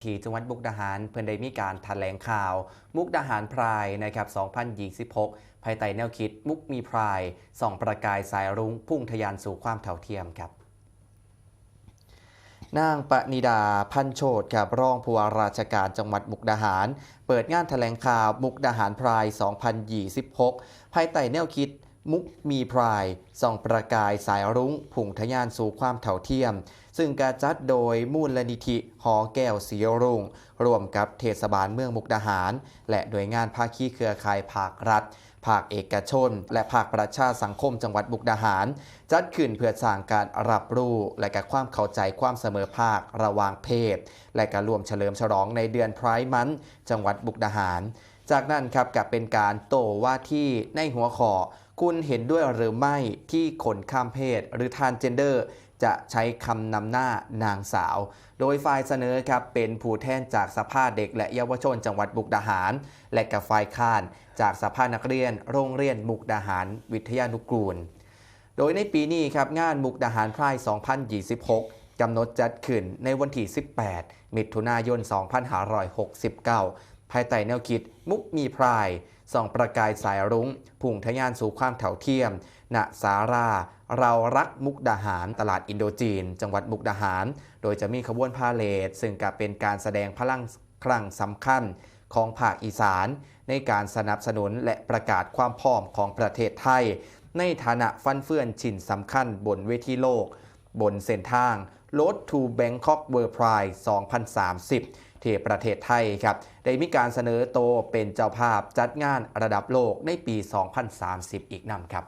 ที่จังหวัดมุกดาหารเพิ่นได้มีการแถลงข่าวมุกดาหารพรายนะครับ2026ภายใต้แนวคิดมุกมีพรายส่องประกายสายรุ้งพุ่งทะยานสู่ความเท่าเทียมครับนางปณิดาพันโชติครับรองผู้ว่าราชการจังหวัดมุกดาหารเปิดงานแถลงข่าวมุกดาหารพราย2026ภายใต้แนวคิดมุกมีพรายส่องประกายสายรุ้งพุ่งทะยานสู่ความเท่าเทียมซึ่งการจัดโดยมูลนิธิหอแก้วสีรุ่งร่วมกับเทศบาลเมืองมุกดาหารและหน่วยงานภาคีเครือข่ายภาครัฐภาคเอกชนและภาคประชาสังคมจังหวัดมุกดาหารจัดขึ้นเพื่อสร้างการรับรู้และกับความเข้าใจความเสมอภาคระหว่างเพศและการรวมเฉลิมฉลองในเดือนไพร์มันจังหวัดมุกดาหารจากนั้นครับกับเป็นการโต้ว่าที่ในหัวข้อคุณเห็นด้วยหรือไม่ที่คนข้ามเพศหรือทรานเจนเดอร์จะใช้คำนำหน้านางสาวโดยฝ่ายเสนอครับเป็นผู้แทนจากสภาเด็กและเยาวชนจังหวัดมุกดาหารและกับฝ่ายค้านจากสภานักเรียนโรงเรียนมุกดาหารวิทยานุกูลโดยในปีนี้ครับงานมุกดาหารพราย2026กำหนดจัดขึ้นในวันที่18มิถุนายน2569ภายใต้แนวคิดมุกมีพรายส่องประกายสายรุ้งพุ่งทะยานสู่ความเท่าเทียมณสาราเรารักมุกดาหารตลาดอินโดจีนจังหวัดมุกดาหารโดยจะมีขบวนพาเหรดซึ่งก็เป็นการแสดงพลังครั้งสำคัญของภาคอีสานในการสนับสนุนและประกาศความพร้อมของประเทศไทยในฐานะฟันเฟื่อนชิ้นสำคัญบนเวทีโลกบนเส้นทาง Road to Bangkok World Pride 2030ที่ประเทศไทยครับได้มีการเสนอโตวเป็นเจ้าภาพจัดงานระดับโลกในปี 2030 อีกนำครับ